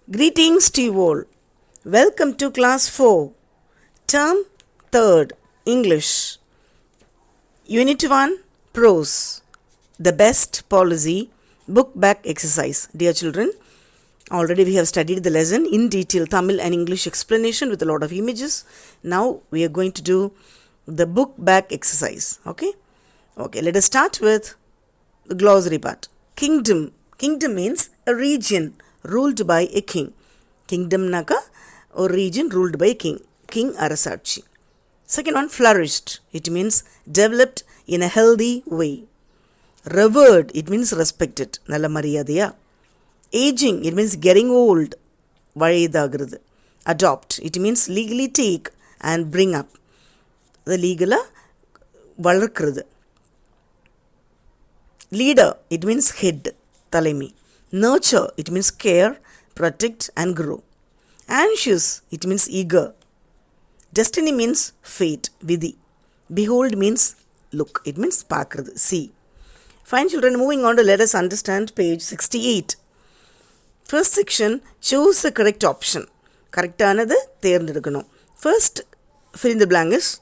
Greetings to you all. Welcome to class 4, term 3rd, English. Unit 1, prose. The best policy, book back exercise. Dear children, already we have studied the lesson in detail, Tamil and English explanation with a lot of images. Now we are going to do the book back exercise. Okay, let us start with the glossary part. Kingdom. Kingdom means a region ruled by a king. Kingdom naka or region ruled by a king. King arasachi. Second one, flourished. It means developed in a healthy way. Revered, it means respected. Nalla mariyadaya. Aging, it means getting old. Vayidagirudhu. Adopt, it means legally take and bring up. The legala valarkirudhu. Leader, it means head. Talemi. Nurture, it means care, protect and grow. Anxious, it means eager. Destiny means fate, vidhi. Behold means look, it means paakrathu, see. Fine children, moving on to let us understand page 68. First section, choose the correct option. Correct ஆனது தேர்ந்தெடுக்கணும். First fill in the blank is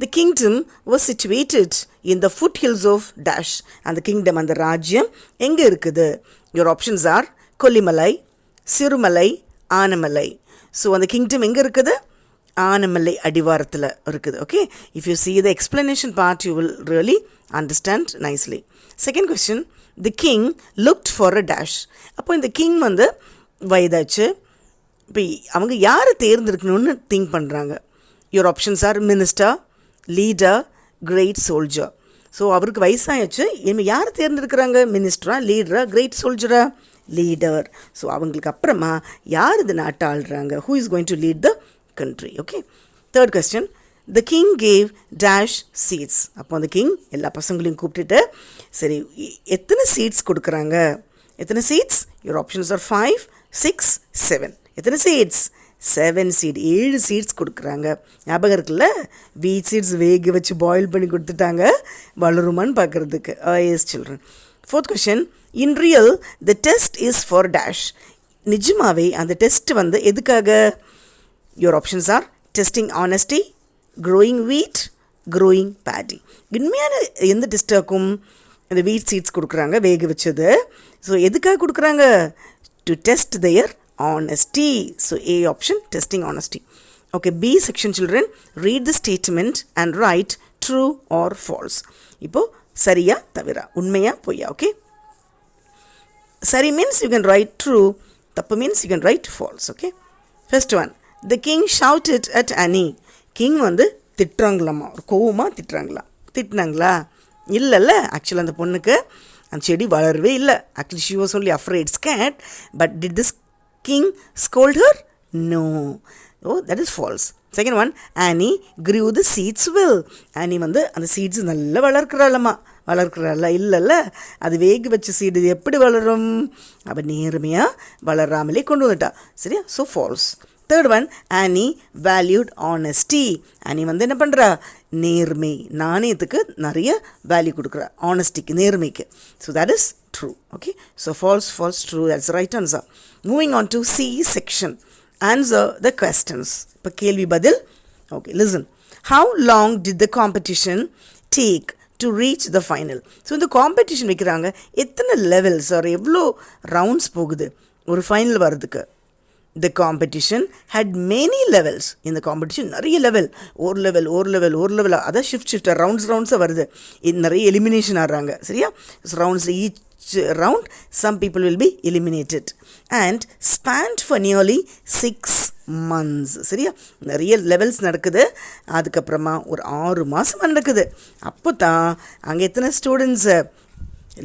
the kingdom was situated in the foothills of dash. And the kingdom and the ராஜ்யம் எங்க இருக்குது? Your options are Kollimalai, Sirumalai, Anamalai. So அந்த kingdom எங்க இருக்குது? ஆனமலை அடிவாரத்தில் இருக்குது. Okay, if you see the explanation part you will really understand nicely. Second question, the king looked for a dash. அப்போ இந்த king வந்து வயதாச்சு. இப்போ அவங்க யாரை தேர்ந்தெடுக்கணும்னு திங்க் பண்ணுறாங்க. Your options are minister, leader, great soldier. So அவருக்கு வயசாகிடுச்சு. இனிமேல் யார் தேர்ந்தெடுக்கிறாங்க? மினிஸ்டரா, லீடரா, கிரேட் சோல்ஜரா? லீடர். ஸோ அவங்களுக்கு அப்புறமா யார் இது நாட்டை ஆள்றாங்க? Who is going to lead the country? Okay. Third question, the king gave dash seats. அப்போ அந்த கிங் எல்லா பசங்களையும் கூப்பிட்டுட்டு சரி எத்தனை சீட்ஸ் கொடுக்குறாங்க? எத்தனை சீட்ஸ்? Your options R 5, 6, 7. எத்தனை சீட்ஸ்? 7 seed. 7 சீட்ஸ் கொடுக்குறாங்க. ஞாபகம் இருக்குல்ல? வீட் சீட்ஸ் வேக வச்சு பாயில் பண்ணி கொடுத்துட்டாங்க வளருமான்னு பார்க்குறதுக்கு. Yes children. Fourth question, in real the test is for dash. நிஜமாவே அந்த டெஸ்ட் வந்து எதுக்காக? Your options are testing honesty, growing weed, growing paddy. உண்மையான எந்த டெஸ்ட் ஆக்கும்? இந்த வீட் சீட்ஸ் கொடுக்குறாங்க வேக வச்சது. ஸோ எதுக்காக கொடுக்குறாங்க? To test their honesty. So A option, testing honesty. Okay, B section children, read the statement and write true or false. இப்போ சரியா தவிரா, உண்மையா பொய்யா? Okay, சரி means you can write true, தப்பு means you can write false. Okay, first one, the king shouted at Annie. king வந்து திட்டுறாங்களாமா, ஒரு கோவமாக திட்டினாங்களா? இல்லைல்ல, ஆக்சுவலாக அந்த பொண்ணுக்கு அந்த செடி வளரவே இல்லை. Actually she was only afraid, scared. But did this king scold her? No. Oh, that is false. Second one, Annie grew the seeds well. Annie வந்து அந்த சீட்ஸ் நல்லா வளர்க்குறாளா? இல்லைல்ல, அது வேக வச்ச சீடு எப்படி வளரும்? அப்போ நேர்மையாக வளராமலே கொண்டு வந்துட்டா. சரியா? So false. Third one, Annie valued honesty. Annie வந்து என்ன பண்ணுறா? நேர்மை, நாணயத்துக்கு நிறைய வேல்யூ கொடுக்குறா, ஆனஸ்டிக்கு, நேர்மைக்கு. So that is true. Okay, so false, true, that's the right answer. Moving on to C section, answer the questions. இப்போ கேள்வி பதில். Okay, listen. How long did the competition take to reach the final? So இந்த competition வைக்கிறாங்க, எத்தனை levels R எவ்வளோ rounds போகுது ஒரு final வர்றதுக்கு? The competition had many levels. இந்த காம்படிஷன் நிறைய லெவல், ஒரு லெவல் அதான் ஷிஃப்ட் ரவுண்ட்ஸாக வருது. இது நிறைய எலிமினேஷன் ஆடுறாங்க. சரியா? ரவுண்ட்ஸில் each round some people will be eliminated and spanned for nearly 6 months. சரியா? நிறைய லெவல்ஸ் நடக்குது. அதுக்கப்புறமா ஒரு 6 மாதம் நடக்குது. அப்போ தான் அங்கே எத்தனை ஸ்டூடெண்ட்ஸு?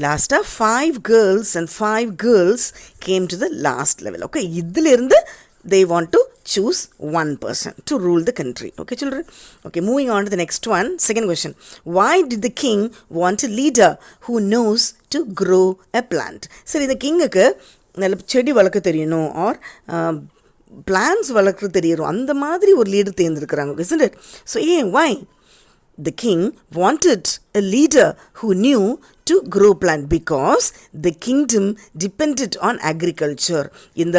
லாஸ்ட்டாக 5 girls and 5 girls came to the last level. Okay, இதிலிருந்து they want to choose one person to rule the country. Okay children. Okay, moving on to the next one. Second question, why did the king want a leader who knows to grow a plant? சரி, இந்த கிங்குக்கு நல்ல செடி வளர்க்க தெரியணும் R plans வளர்க்க தெரியணும், அந்த மாதிரி ஒரு leader தேர்ந்தெடுக்கிறாங்க. isn't it? So why? the king wanted a leader who knew to grow plant because the kingdom depended on agriculture. இந்த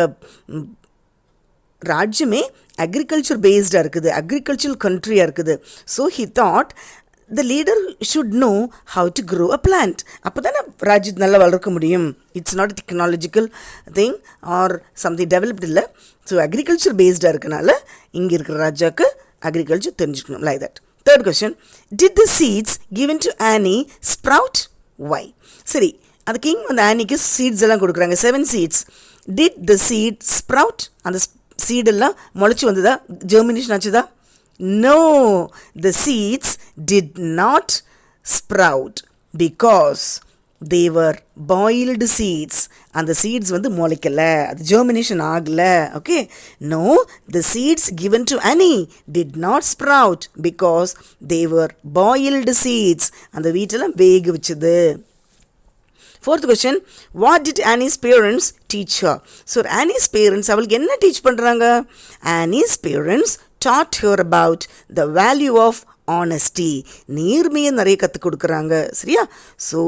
ராஜ்யமே அக்ரிகல்ச்சர் பேஸ்டாக இருக்குது, அக்ரிகல்ச்சரல் கண்ட்ரியாக இருக்குது. So he thought the leader should know how to grow a plant. அப்போ தானே ராஜ்யம் நல்லா வளர்க்க முடியும். It's not technological thing or something developed இல்லை. ஸோ அக்ரிகல்ச்சர் பேஸ்டாக இருக்கனால இங்கே இருக்கிற ராஜாவுக்கு அக்ரிகல்ச்சர் தெரிஞ்சுக்கணும். Like that. Third question, did the seeds given to Annie sprout? Why? சரி, அந்த கிங் அந்த ஆனிக்கு சீட்ஸ் எல்லாம் கொடுக்குறாங்க, 7 seeds. Did the seed sprout? அந்த சீடெல்லாம் முளைச்சி வந்ததா, germination ஆச்சுதா? No, the seeds did not sprout because they were boiled seeds. அந்த seeds வந்து முளைக்கல, அது germination ஆகல. Okay, no, the seeds given to Annie did not sprout because they were boiled seeds. அந்த வீட்டெல்லாம் வேக வச்சது. Fourth question, what did Annie's parents teach her? So Annie's parents அவளுக்கு என்ன டீச் பண்ணுறாங்க? Annie's parents taught her about the value of honesty. நேர்மையை நிறைய கற்றுக் கொடுக்குறாங்க. சரியா? So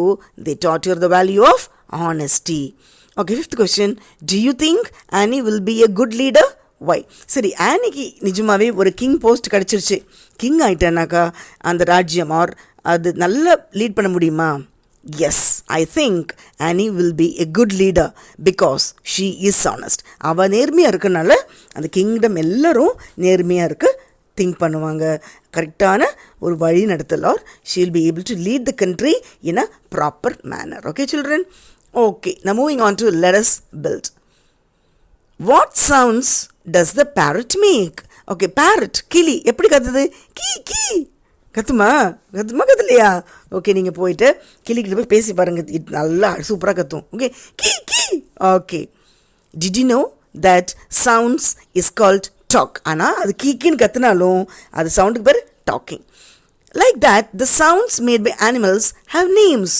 they taught her the value of honesty. Okay, fifth question, do you think Annie will be a good leader? Why? சரி, ஆனிக்கு நிஜமாவே ஒரு king post கிடச்சிருச்சு. King ஆகிட்டானாக்கா அந்த ராஜ்யம் ஆர் அது நல்லா லீட் பண்ண முடியுமா? Yes, I think Annie will be a good leader because she is honest. அவள் நேர்மையாக இருக்கனால அந்த கிங்டம் எல்லாரும் நேர்மையாக இருக்க திங்க் பண்ணுவாங்க. கரெக்டான ஒரு வழி நடத்தல் R she will be able to lead the country in a proper manner. Okay, children? Okay, now moving on to let us build. What sounds does the parrot make? Okay, parrot, கிளி எப்படி கத்துது? கீ கீ கத்துமா கத்துலையா? Okay, நீங்கள் போயிட்டு கிளிக்கிட்ட போய் பேசி பாருங்கள், இது நல்லா சூப்பராக கத்தும். ஓகே, கீ கீ. Okay, did you know that sounds is called talk? ஆனால் அது கீக்கின்னு கத்துனாலும் அது சவுண்டுக்கு பேர் talking. Like that the sounds made by animals have names.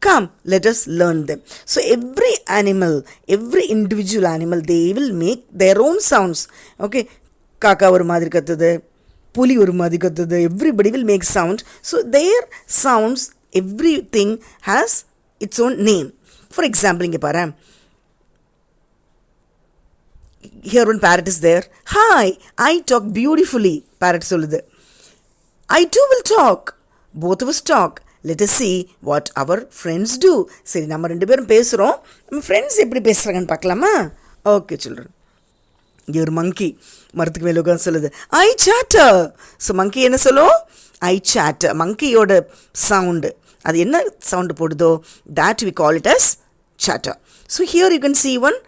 Come, let us learn them. So every animal, every individual animal, they will make their own sounds. Okay, காக்கா ஒரு மாதிரி கத்துது, புலி ஒரு மாதிரி கத்துது, everybody will make sound. So their sounds, everything has its own name. For example, இங்கே பாரு, here one parrot is there. Hi, I talk beautifully. Parrot சொல்லுது. I too will talk. Both of us talk. Let us see what our friends do. சரி, நம்ம ரெண்டு பேரும் பேசுகிறோம், நம்ம friends எப்படி பேசுகிறாங்கன்னு பார்க்கலாமா? ஓகே சில்ட்ரன், இங்கே ஒரு மங்கி மரத்துக்கு மேலே உட்காந்து சொல்லுது, ஐ சாட்டர். ஸோ மங்கி என்ன சொல்லும்? ஐ சாட்டர். மங்கியோட சவுண்டு அது என்ன sound போடுதோ that we call it as chatter. So here you can see one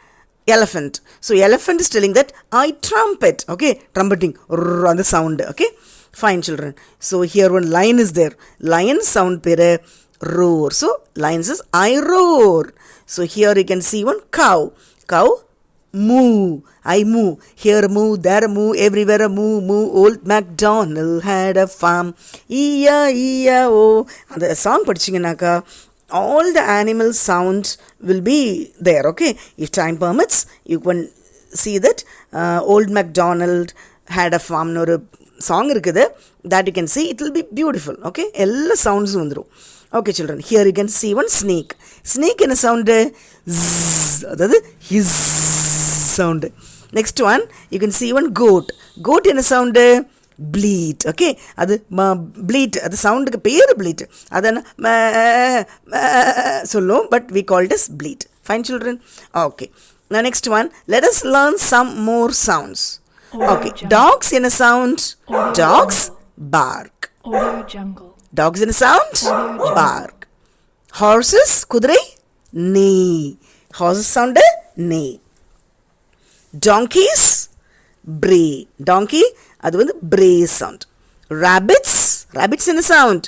elephant. So elephant is telling that I trumpet. Okay, trumpeting on the sound. Okay, fine children. So here one lion is there. Lion sound pere roar. So lion says I roar. So here you can see one cow. Cow moo. I moo. Here moo, there moo, everywhere moo, moo. Old MacDonald had a farm. E-a-e-a-o. அந்த song படிச்சிங்கனாக்கா all the animal sounds will be there. Okay, if time permits you can see that Old MacDonald had a farm ஒரு song இருக்குது, that you can see. It will be beautiful. Okay, எல்லா sounds வந்துரும். Okay children, here you can see one snake. Snake என்ன sound? அதாவது his sound. Next one you can see one goat. Goat என்ன sound? bleat. Okay, அது bleat, அது சவுண்டுக்கு பேர் bleat. அதான் சொல்லும், but we call it as bleat. Fine children? Okay, now next one, let us learn some more sounds. Okay, dogs என்ன sound? Dogs bark. Dogs in a sound? Bark. Horses, kudrai, neigh. Horses sound neigh. Donkeys, bray. Donkey, அது வந்து bray sound. Rabbits, rabbits in a sound?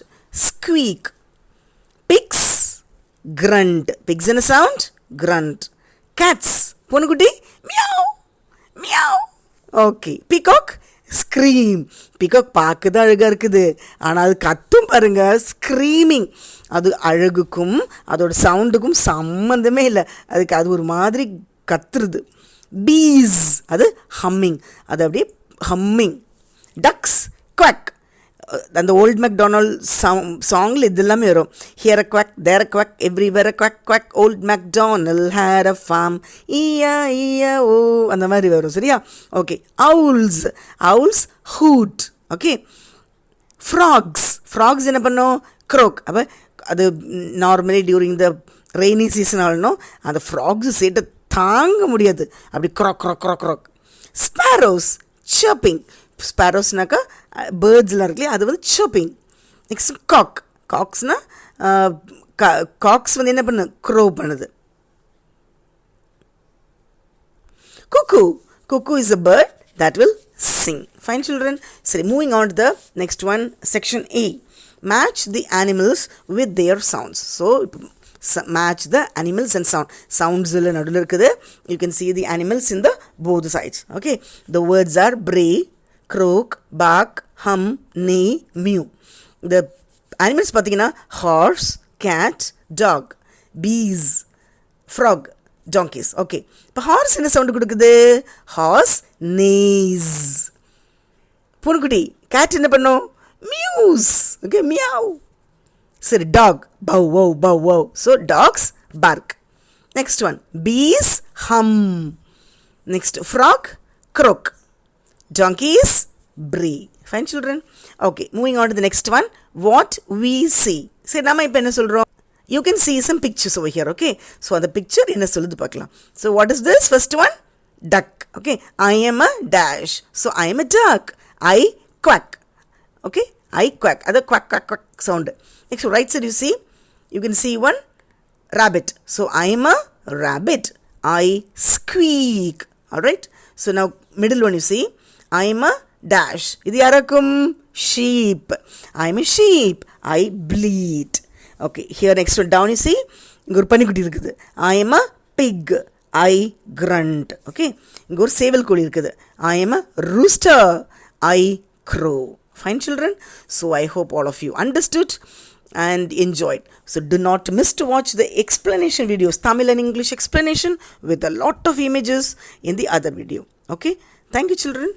Squeak. Pigs, grunt. Pigs in a sound? Grunt. Cats, பொண்ணுக்குட்டி, meow, meow. Okay, peacock, scream. Peacock பார்க்க தான் அழகாக இருக்குது, ஆனால் அது கத்தும் பாருங்க, ஸ்க்ரீமிங். அது அழகுக்கும் அதோட சவுண்டுக்கும் சம்மந்தமே இல்லை, அதுக்கு அது ஒரு மாதிரி கத்துறது. பீஸ், அது ஹம்மிங், அது அப்படியே ஹம்மிங். Ducks quack. அந்த ஓல்ட் மெக்டானல்ட் சாங்கில் இது எல்லாமே வரும். Here a quack, there a quack, everywhere a quack quack, old McDonald had a farm, ஈயா ஈயா ஓ, அந்த மாதிரி வரும். சரியா? Okay. owls, owls hoot. Okay. Frogs என்ன பண்ணோம்? க்ரோக். அப்போ அது normally during the rainy season ஆகணும், அந்த ஃப்ராக்ஸ் சேட்டை தாங்க முடியாது, அப்படி croak croak croak croak. Sparrows chirping. ஸ்பேரோஸ்னாக்கா பேர்ட்ஸ்லாம் இருக்கு இல்லையா, அது வந்து chirping. நெக்ஸ்ட் காக்ஸ்னா காக்ஸ் வந்து என்ன பண்ணு? க்ரோ பண்ணுது. cuckoo is a bird that will sing. Fine children. So moving on to the next one, section A. Match the animals with their sounds. So match the animals and sounds illa nadula irukudhu. You can see the animals in the both sides. Okay, the words are bray, croak, bark, hum, neigh, mew. The animals pathina horse, cat, dog, bees, frog, donkeys. Okay, இப்போ horse என்ன sound கொடுக்குது? Horse neighs. பூனைக்குட்டி cat என்ன பண்ணும்? Mews. Okay, meow. சரி, dog bow wow bow wow. So dogs bark. Next one, bees hum. Next frog croak. donkeys bray. Fine children. Okay, moving on to the next one, what we see. சரி, நம்ம இப்போ என்ன சொல்கிறோம்? You can see some pictures over here. Okay, so the picture என்ன சொல்லுது பார்க்கலாம். So what is this? First one, duck. Okay, I am a dash, so I am a duck. I quack. Okay, I quack. Other quack quack quack sound. Next, right side you can see one rabbit, so I am a rabbit. I squeak. All right, so now middle one you see, I am a dash. இது யாராக்கும்? sheep. I am a sheep. I bleat. Okay, here next one down you see, இங்கே ஒரு பனிக்குட்டி இருக்குது. I am a pig. I grunt. Okay, இங்கே ஒரு சேவல் கோழி இருக்குது. I am a rooster. I crow. Fine children. So I hope all of you understood and enjoyed. So do not miss to watch the explanation videos, Tamil and English explanation with a lot of images in the other video. Okay, thank you children.